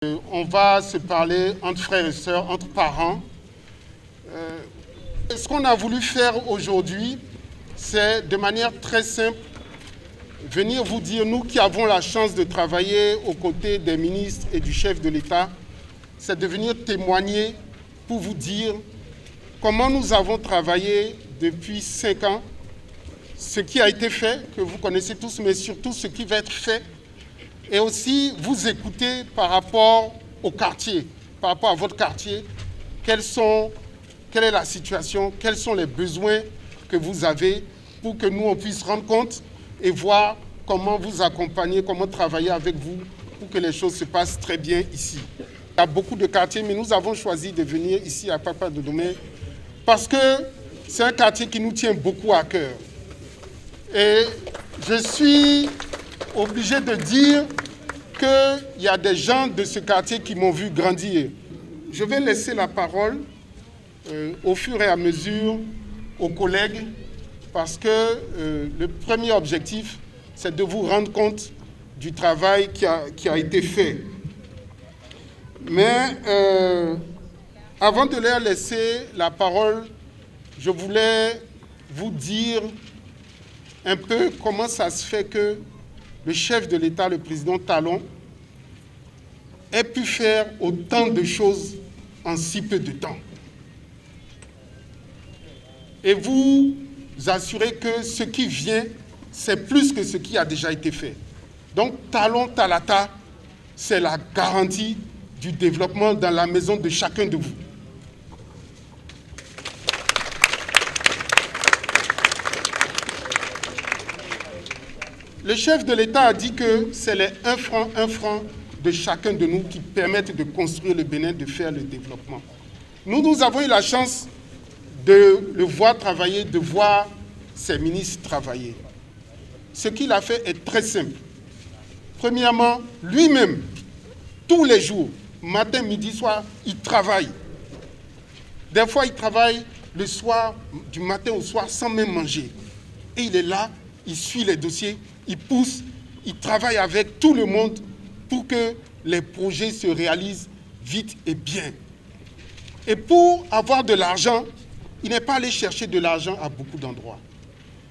On va se parler entre frères et sœurs, entre parents. Ce qu'on a voulu faire aujourd'hui, c'est de manière très simple, venir vous dire, nous qui avons la chance de travailler aux côtés des ministres et du chef de l'État, c'est de venir témoigner pour vous dire comment nous avons travaillé depuis 5 ans, ce qui a été fait, que vous connaissez tous, mais surtout ce qui va être fait, et aussi vous écouter par rapport au quartier, par rapport à votre quartier, quelle est la situation, quels sont les besoins que vous avez pour que nous, on puisse rendre compte et voir comment vous accompagner, comment travailler avec vous pour que les choses se passent très bien ici. Il y a beaucoup de quartiers, mais nous avons choisi de venir ici à Papa-Dodomé parce que c'est un quartier qui nous tient beaucoup à cœur. Et je suis obligé de dire qu'il y a des gens de ce quartier qui m'ont vu grandir. Je vais laisser la parole au fur et à mesure aux collègues parce que le premier objectif, c'est de vous rendre compte du travail qui a été fait. Mais avant de leur laisser la parole, je voulais vous dire un peu comment ça se fait que le chef de l'État, le président Talon, ait pu faire autant de choses en si peu de temps. Et vous assurez que ce qui vient, c'est plus que ce qui a déjà été fait. Donc, Talon Talata, c'est la garantie du développement dans la maison de chacun de vous. Le chef de l'État a dit que c'est les 1 franc de chacun de nous qui permettent de construire le Bénin, de faire le développement. Nous avons eu la chance de le voir travailler, de voir ses ministres travailler. Ce qu'il a fait est très simple. Premièrement, lui-même, tous les jours, matin, midi, soir, il travaille. Des fois, il travaille le soir, du matin au soir, sans même manger. Et il est là, il suit les dossiers, il pousse, il travaille avec tout le monde pour que les projets se réalisent vite et bien. Et pour avoir de l'argent, il n'est pas allé chercher de l'argent à beaucoup d'endroits.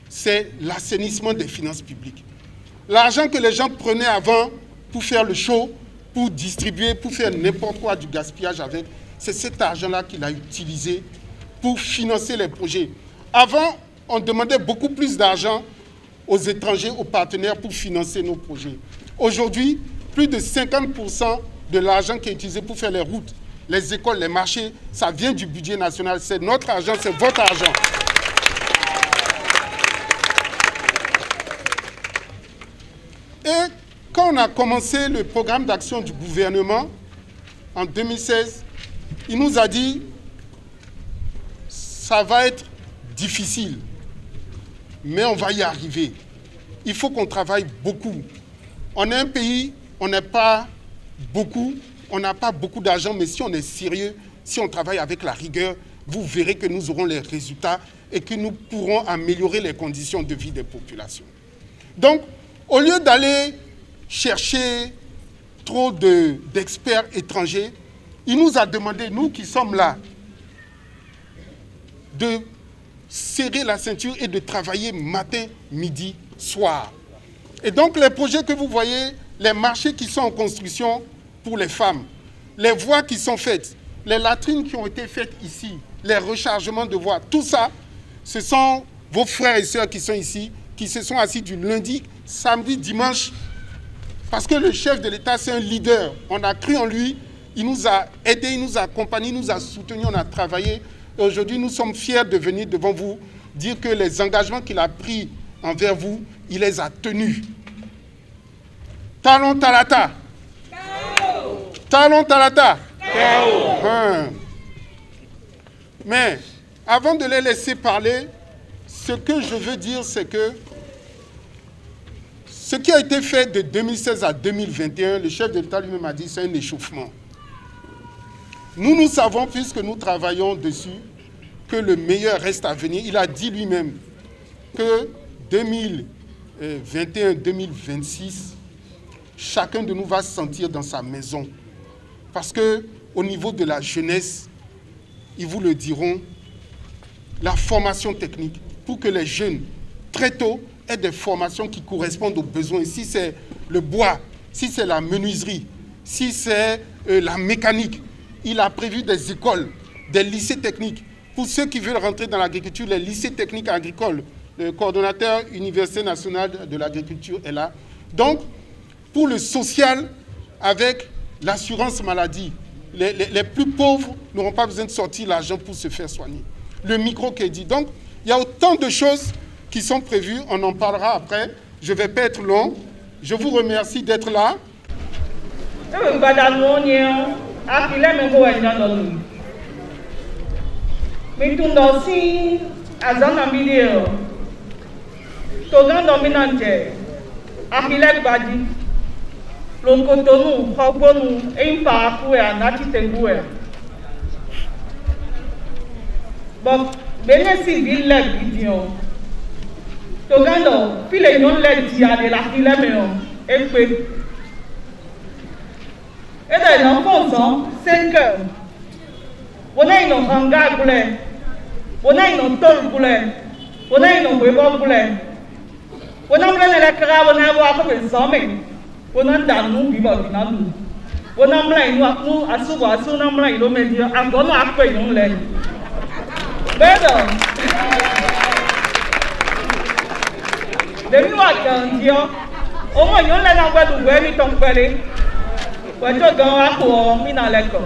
C'est l'assainissement des finances publiques. L'argent que les gens prenaient avant pour faire le show, pour distribuer, pour faire n'importe quoi, du gaspillage avec, c'est cet argent-là qu'il a utilisé pour financer les projets. Avant, on demandait beaucoup plus d'argent aux étrangers, aux partenaires pour financer nos projets. Aujourd'hui, plus de 50% de l'argent qui est utilisé pour faire les routes, les écoles, les marchés, ça vient du budget national. C'est notre argent, c'est votre argent. Et quand on a commencé le programme d'action du gouvernement en 2016, il nous a dit ça va être difficile, mais on va y arriver. Il faut qu'on travaille beaucoup. On est un pays, on n'est pas beaucoup, on n'a pas beaucoup d'argent, mais si on est sérieux, si on travaille avec la rigueur, vous verrez que nous aurons les résultats et que nous pourrons améliorer les conditions de vie des populations. Donc, au lieu d'aller chercher trop d'experts étrangers, il nous a demandé, nous qui sommes là, de serrer la ceinture et de travailler matin, midi, soir. Et donc les projets que vous voyez, les marchés qui sont en construction pour les femmes, les voies qui sont faites, les latrines qui ont été faites ici, les rechargements de voies, tout ça, ce sont vos frères et sœurs qui sont ici, qui se sont assis du lundi, samedi, dimanche, parce que le chef de l'État, c'est un leader. On a cru en lui, il nous a aidés, il nous a accompagnés, il nous a soutenus, on a travaillé. Et aujourd'hui, nous sommes fiers de venir devant vous dire que les engagements qu'il a pris envers vous, il les a tenus. Talon Talata. Talon Talata. Mais avant de les laisser parler, ce que je veux dire, c'est que ce qui a été fait de 2016 à 2021, le chef de l'État lui-même a dit, c'est un échauffement. Nous savons, puisque nous travaillons dessus, que le meilleur reste à venir. Il a dit lui-même que 2021-2026, chacun de nous va se sentir dans sa maison. parce que au niveau de la jeunesse, ils vous le diront, la formation technique, pour que les jeunes, très tôt, aient des formations qui correspondent aux besoins. Si c'est le bois, si c'est la menuiserie, si c'est la mécanique, il a prévu des écoles, des lycées techniques. Pour ceux qui veulent rentrer dans l'agriculture, les lycées techniques agricoles, le coordonnateur Université nationale de l'agriculture est là. Donc, pour le social, avec l'assurance maladie, les plus pauvres n'auront pas besoin de sortir l'argent pour se faire soigner. Le microcrédit. Donc, il y a autant de choses qui sont prévues. On en parlera après. Je ne vais pas être long. Je vous remercie d'être là. L'Onkotonu, Hogonu, Impakoué, Nati Tengoué. Bon, Bénési Ville Vidion. Togando, File non Ledia de la Filaméon, et puis. Et dans l'enfant, 5 heures. On a une hanga boulé. On a une tol boulé. On a une webo boulé. On a un crabe, on a un peu de sommeil. On a un people in our room. When I'm like, no, as soon I'm like, no, maybe I'm going to have to know that. Better. The new account here. Oh, my, you're not going to wear it on belly. But you're going to go, me not let go.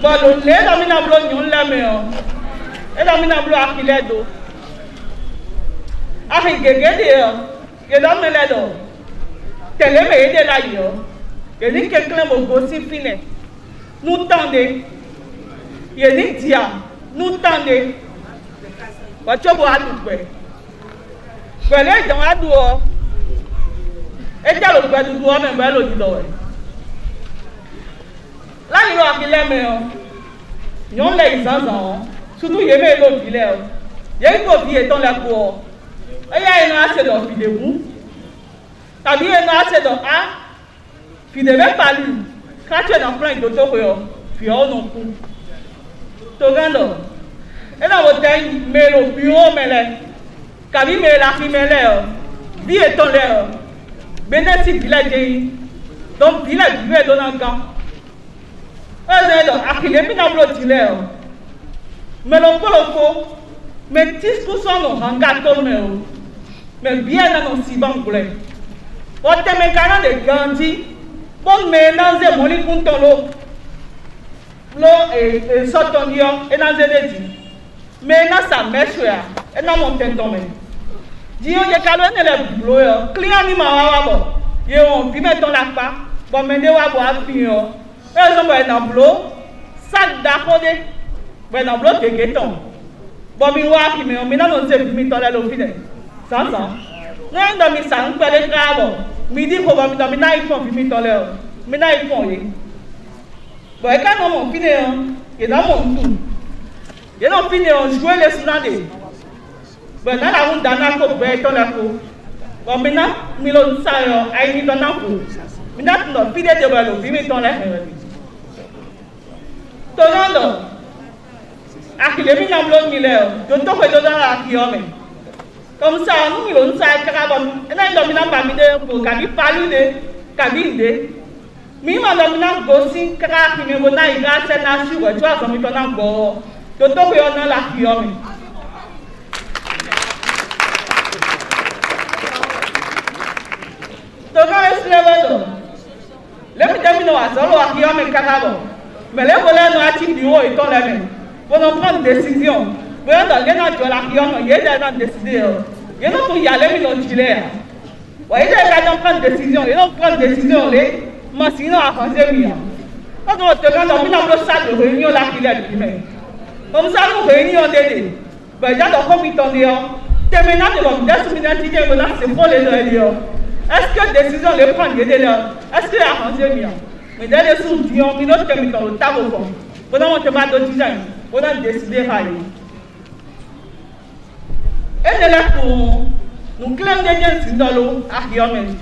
But the later I'm in a blow, you'll let me on. And I'm in a blow, I can do. I can get here. You don't know that. Tell me, you like you. You need to claim a gossip fine. No tande. You need to. No tande. What you want to do? Well, I don't do. I tell you what to do and well to do it. Like you are killing me. You like Zanzan. Surtout, you may go below. You go be a ton la cour. Il y a un assez de fidèles. T'as dit un assez de A. Fidèles pas lu. Quand tu es dans plein d'autres, puis on en coupe. Togando. Et dans votre temps, mais le bureau, mais là. Kabi, mais la fille, mais là. Vie est ton l'air. Bénéfice village. Donc, village, vie est dans un camp. À qui les minablo l'air. Mais le polo, mais 10% de hangato, mais bien dans nos 6 banques. On te met quand même des gandis. Bon, mais dans les molis pour ton l'eau et sortant et dans les dits. Mais dans sa mèche, et dans mon tenton. Dis, on y a calé les blocs. Client ni ma wabo. Ils ont vu mettre la part. Bon, mais des wabo à finir. Ils ont un bloc. Sac d'accordé. Ben, un bloc de guetton. Bon, mais moi qui me dans nos événements dans l'office. Ça. Nous avons mis ça, nous avons mis ça. Midi, nous avons mis ça, nous avons mis ça. Nous avons mis ça. Bon, et quand nous avons fini, nous avons tout. Nous avons fini, nous jouons les Soudanais. Bon, nous avons donné un peu de temps. Bon, maintenant, nous avons mis ça, nous avons mis ça. Nous avons fini de voir le film dans la Tolando. Akilemi na blog mileo, donto ko do na akiome. Comme ça, nous milon sa karabon. Na ndo mina ba mi de ko kabi palu de kabi de. Mi ma ndo mina gosi kara ki me bona iga se na su go twa so mi to na go. Donto ko yo na la akiome. To na eslevedo. Le mi de mi no azolo akiome karabon. Mais le volet no ati di o ito le. Pour prendre une décision. Pour dans il y a une décision. Il y a pour y aller, mais non, il y a prendre une décision. Il y a prendre une décision. Mais sinon, à français, il y a. Quand on te rend dans une salle de réunion, là, il y a du même. Comme ça, nous réunions des. Ben, il y a des comitons. Terminant de l'homme, d'identité, c'est pour les deux. Est-ce que décision les prendre, il y a des là? Est-ce que à français, il y a? Mais dans les sous-dions, il y a d'autres comitons, le tableau. Pendant que tu vas d'autres design. On a décidé d'aller. Et de là pour nous clamer des gens dans l'eau à Guillaume.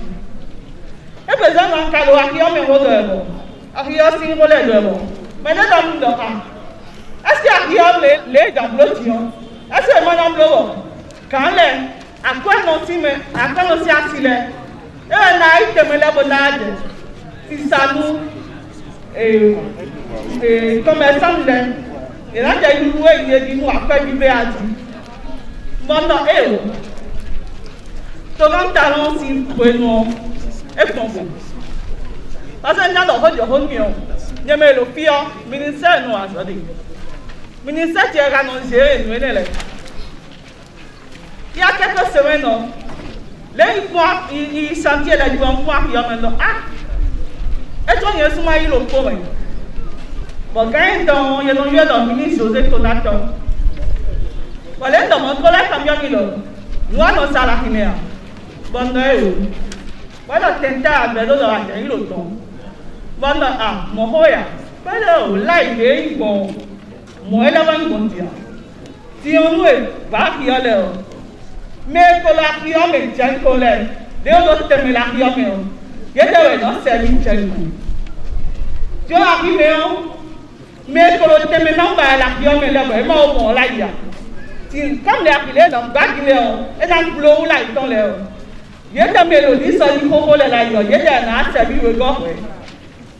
e be zan an kalo akiyo me wo do ebo akiyo si wo le do ebo me ne dom do est-ce akiyo le jam lo ti on est-ce mo dom lo kan le akwa no si asile e na ite me le bo na de ti sanu commerçant le e la de yu we ye di mu akwa bi be ati mo no to gan talon si bueno e ton bon parce que n'alo ho jo mi o nye me lo fio ministère no asodi ministère ti ga no se nu ele il y a quelques semaines non il sentait la du en moi il maintenant et toi il suma il lo ko mais bon quand dans il y a dans ministre José Donato voilà dans mon collègue camion il nous on ça la finir bon voilà tenta belo do la il lo ton bon mo hoya pero lai de bon mo ela van bon dia si on nous va qui aller mais que la qui on me tient colère de l'autre te me la qui on me il y a non c'est une challenge tu as arrivé mais que l'autre te me non ba la qui on me là vraiment au bon là il y a si comme les appelés dans ba qui et dans blow là ils sont là il y a des mélodies ça il faut là il y a na ça lui regarde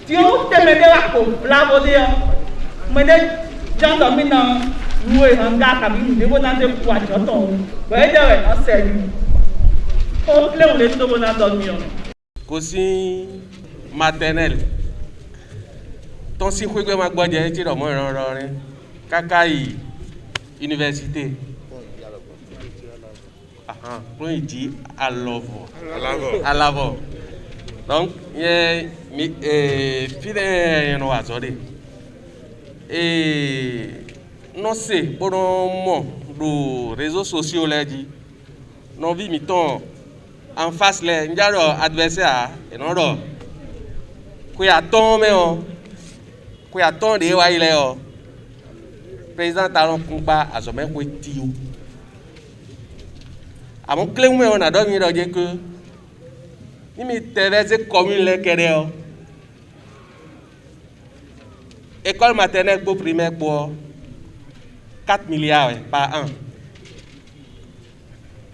si on te me la ko bravo dia mais gens dominant loué un gars qui nous devons dans des poids de ton ouais d'ailleurs c'est lui on plaît on les devons dans dormir kosi maternelle ton si quoi ma gbadje ti do mo ran ran kakai université pour il dit à l'avant donc il fidèle no azode et non c'est pour moi les réseaux sociaux là dit non vi mi ton en face les njaro adversaire et non do ko ya ton me o ko ya ton de wa ile o président talon kumba azome ko ti o amon clé me on a do mi do je que ni mi tereze commune le kere o école maternelle pour primaire pour 4 milliards par an.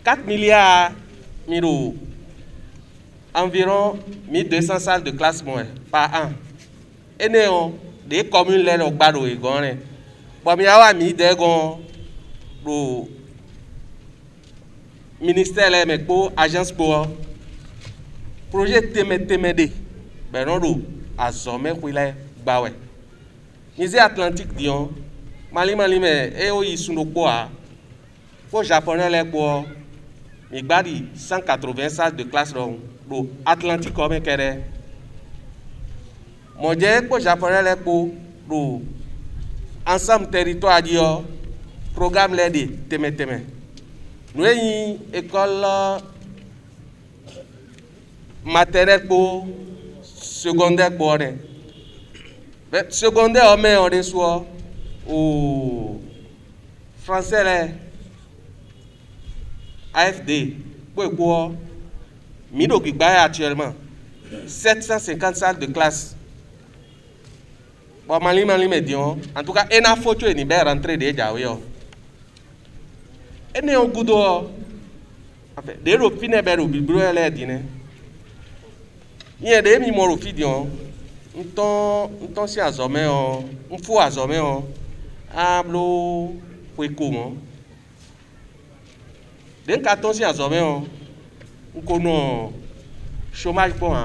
4 milliards, environ 1200 salles de classe par an. Et nous, des communes, les Bado et Gone. Bon, il y a mis des le ministère, mais pour agence pour projet TMD. Ben non, à sommet, il est Bawe. Musée Atlantique Dion. Mali mais ils sont au quoi pour japonais les quoi il badi 180 salles de classe dans Atlantique comme kere mon dieu pour japonais les pour ensemble territoire dio programme les teme nous une école maternelle pour secondaire pour secondaire mais on reçoit au français là AFD pour quoi Mido qui baille actuellement 750 salles de classe bon mali médian en tout cas une photo ni bien rentré déjà oui et ne on gudo en fait des ropines bero bibro là dîner il y a des mimoro fidion on si azome on faut azome ablo kwekoma den carton si azome on kono chômage pour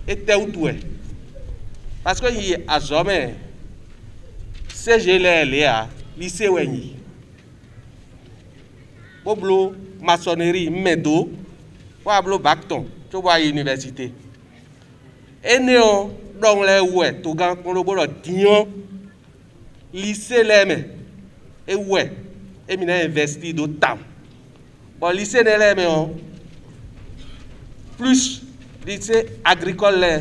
et tout parce que il azome CGL là lycée wenyi boblo maçonnerie medo pour ablo bacton tu vois université et néo donc les ouais tout grand qu'on le bolo dion lycée l'aime et ouais et mina investi d'autant bon lycée de l'aime plus lycée agricole là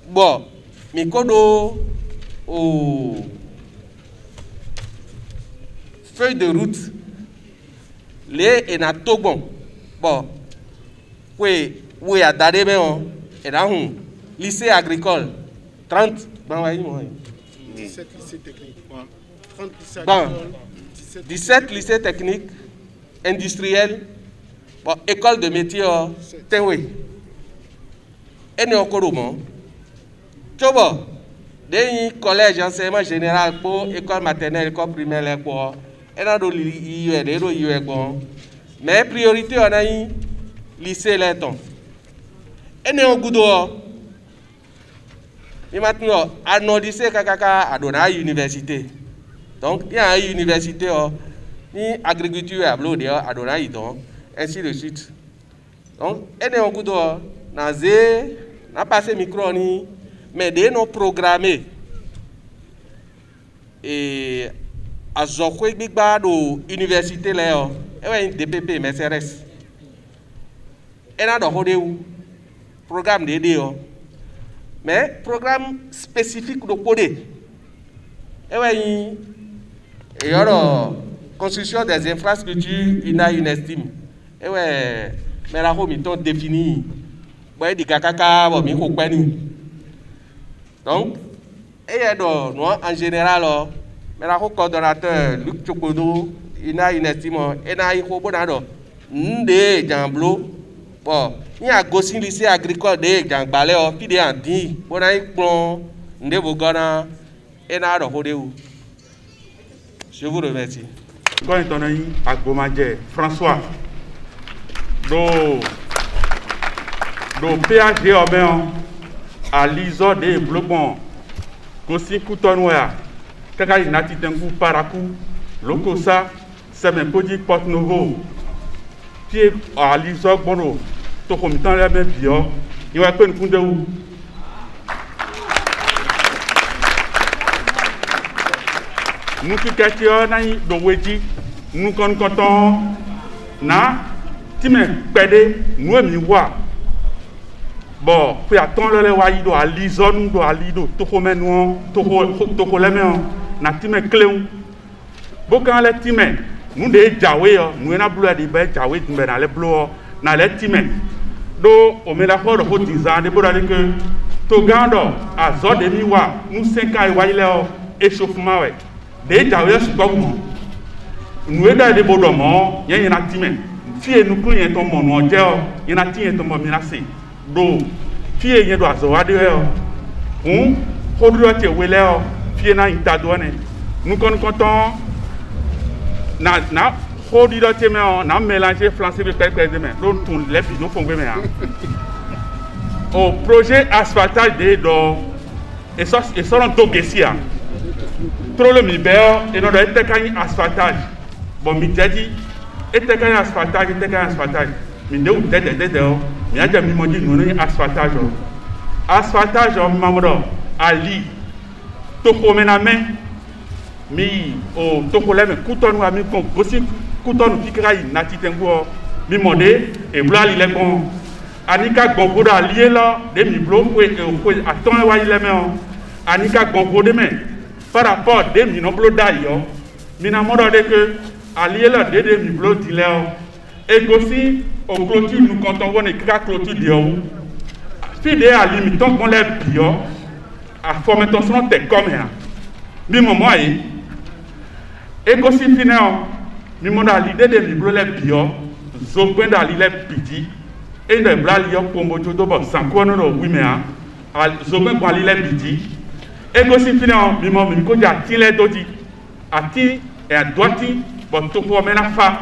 bon mi kodo au feuille de route les et na togon bon Oui, à Dadébéon, et là, lycée agricole, 30, ben, ouais, 17 lycées techniques. 30 lycées bon, agricoles. 17 lycées techniques, industriels, bon, école de métier, oui. Et nous, encore bon. Chobo, des collèges enseignement général pour école maternelle, école primaire, pour et dans le bon. Mais priorité, on a eu lycée Letton. Et nous, au goût et maintenant, à nos lycées, à donner université. Donc, il y a une université, ni agriculture à Blodé, à donner, ainsi de suite. Donc, et nous, au goût n'a passé micro, mais de nous programmer. Et à Zokwe Big Bad ou université, là, et DPP, mais c'est reste. Et là, dans le programme d'aider. Mais programme spécifique de Podé. Et oui, il y a la construction des infrastructures, il y a une estime. Et oui, mais la remise définie. Oui, des caca, bon, donc, et en général, mais la coordonnateur Luc Chokodo, il y a une estime, et il y a une bonado, n'de jamblo, bon, il y a Gossin lycée agricole de Jangbalé, puis des Andi, on a un plan, n'de Vogana, et n'a de Hodéou. Je vous remercie. Quand on a eu à Gomadje, François, do PhD à l'ISO de Blobon, Gossin Koutonouya, Kakaï Natitengu Parakou, Lokosa, Semepodi Porte Nouveau, Pied à l'ISO Bono, Tokomitan la même bio, il va pas nous où. Nous qui question naï do wedi, nous comptons na time pédé nous mi wa. Bon, puis attendre le wa ido à l'ison do à lido to ko menu to ko le me na time clé. Bokan le time nous de jawe nous na blu de be jawe dimbe na le blu na le time. Do o me la ko do 10 ans de bodali que to gando a zo de mi wa nous 5 ans wa ile échauffement ouais. De jawe su ko mo. Nous e da de bodomo yen na time. Fie nous clé ton mon o je o yen na tin ton mo mi na se. Do fie yen do azowa de o hodro te wele o fie na intadone nous comptons na hodro te me on a mélangé français avec quelques mais donc tout les bidons font bien au projet asphaltage de do et ça dans Dogesia trop le mibel et non était quand asphaltage bon mi dit était quand asphaltage mi de mi a mi mo di nous asphaltage mamro ali to ko mename mi o to ko le me kutonu ami ko gosi kutonu fikrai na titengo mi mode e bla li le kon anika gongo da lié là de mi blo ko aton wa ile me on anika gongo de me par rapport de mi no blo da yo mi na modo de que allié là de mi blo di le et gosi au clôture nous comptons on est clôture de haut fide à limitant qu'on les bio à fermentation te comme ça mi moment yi et gosi final mi mona l'idée de libro les bio zogben da li les petit et de bla li yo kombo to bo sanko no oui mais à zogben kwa li les petit et gosi final mi mo mi ko ja ti les dodi ati et à droite bon to ko mena fa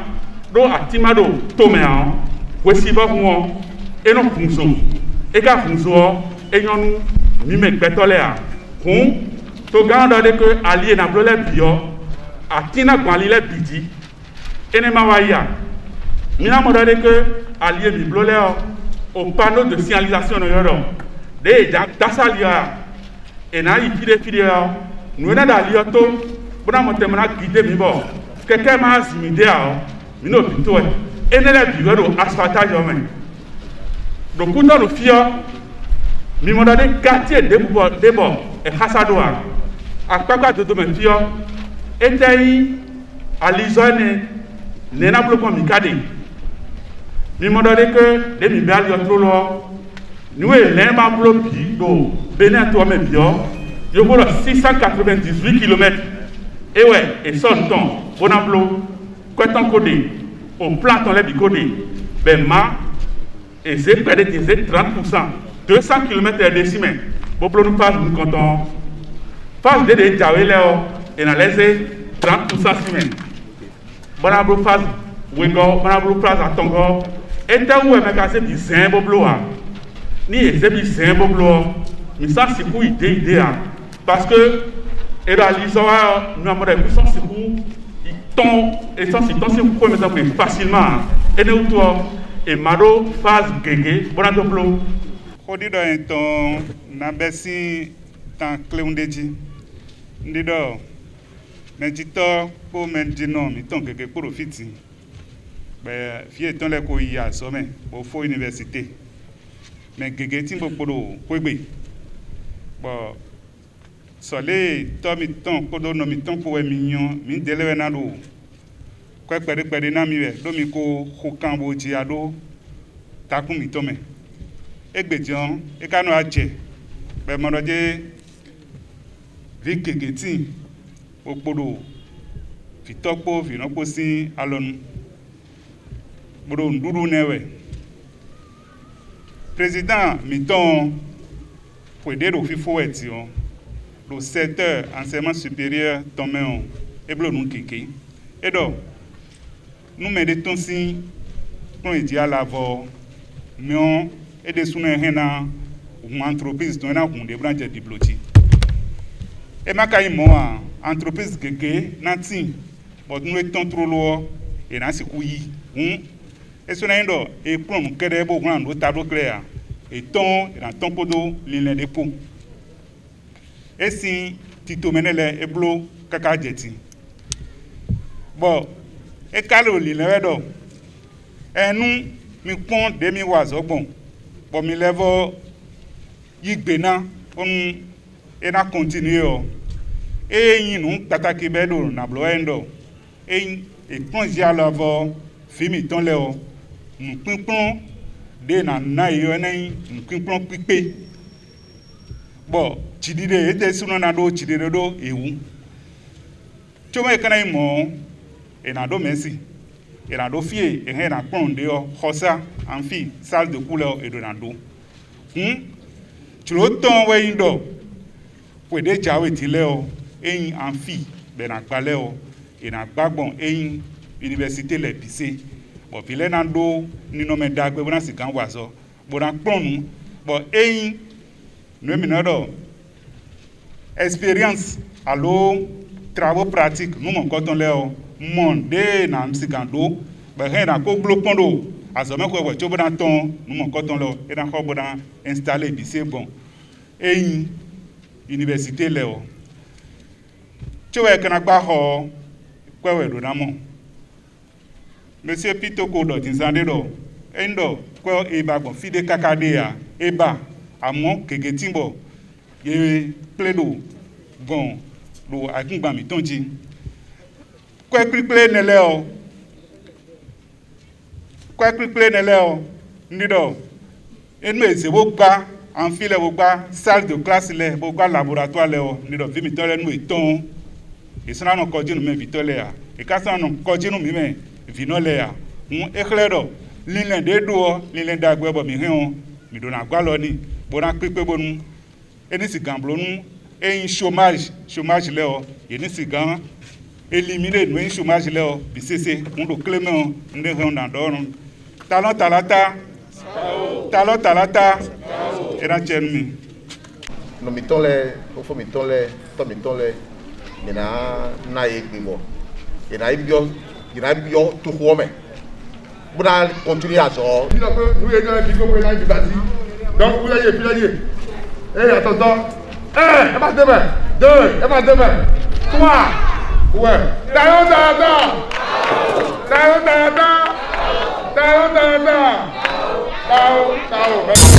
do atimado to me an voici va moi et non funzo et ka funzo et nyonu mi me petole a kun to ganda de que allié na blole bio atina gwali le bidi ene ma waya mi na mo de que allié mi blole au panneau de signalisation no yoro de ja tasalia et na ifide nous na da lioto bona mo temana guider mi bo quelqu'un m'a zimide a mi no bito e ne la biwero asphaltage o men donc on no fia mi mo dade quartier de bo e hasadoa akpakpa to men fia etei alizone ne na bloco mi kade mi modéré que les mi bien trop lourd nous et l'un ma bloqué do Bénin toi même bien je vois 698 km et ouais et son temps on a bloqué quoi tant codé au plan ton les bicodé ben ma et c'est près de 30% 200 km de semaine pour nous faire nous comptons phase de Jaoué là et na laissé 30% semaine bonablo phase wingo bonablo phase à Tongo et tant où est cassé du saint boblo ni c'est du saint boblo mais ça c'est pour idée parce que et dans l'histoire nous avons des puissances c'est pour ils tombent et ça c'est pour mettre facilement et nous toi et mado phase gege bonablo Kodi do enton na besi tan kleundeji ndido medito ko mendino mi ton gege profiti be fie ton le ko ya so me bo fo université mais gege tin bo podo ko gbe bo so le to mi ton ko do no mi ton ko we mi yan mi delewe na do ko pere na mi we do mi ko kan bo ji ado takun mi to me egbejan ekanu aje be modoje vikegeti opodo fitokpo finokpo si alonu bodo nduru newe président miton poedero fifo etion le secteur enseignement supérieur toméon eblonu keke edo nous mettons si pour dire à l'avant mion et des souvenirs une entreprise dont on a des branches de diplôme. Et ma caïmoa entreprise gege nanti, but nous étions trop lourds et nansi couillis. Et ce n'est pas et pour nous créer beaucoup de tableaux clairs et ton et dans ton podo l'île des pots. Et si Tito menele et blo kaka jeti. Bon, et calo l'île redo. Et nous mi pon demi oiseau bon. Bon mi levo yigbena on ena continue e yin nu pataki bedo na blo endo e plonge à l'avant fimi ton le o nu pinpon de na yo enen nu pinpon pipe bon chidide ete suno na do chidide do ewu choma kana imo e na do merci et na do fie et na pon de o hosa en fi salle de couleur et de nando tu lo ton we indo pour de jawe ti le o eyin en fi be na gba le o et na gbagbon eyin université le pissé bon fi le nando ni no me dagbe bona si kan waso bona ponu bon eyin no mi no do expérience allo travaux pratiques nous mon coton le o monde na msikando ba hena ko glopondo azome ko we chobo dan ton nu mon coton lo e dan ko bodan installer bi c'est bon eyin université le o chowe kana gba ho ko we do na mo monsieur Pitoko do tinzande do endo ko e ba gbon fide kakade ya e ba amo kegetimbo ye pledo bon lo akungba mi tonji kwa kriple nele o kwa kriple nele o ndido enu eze bo gba amphile bo gba salle de classe le bo gba laboratoire le o ndido vi mi tole nu eton isana no kojinu me vitole ya e kasa no kojinu mi me vino le ya ekledo linle de do linle da gbe bo mi hin mi do na gba lo ni bo na kripe bonu eni si gamblo nu eyin chômage le o eni si gan éliminer nous chômage là BCC on do clément on est dans d'or talent talata era chermi no mitole o fo mitole to mitole na ekbibo ina ibio to home buna continuer à so nous est bigo pour la basi donc vous allez pilier attends et pas demain 2 et pas demain 3 ouais, Tayo. Tao.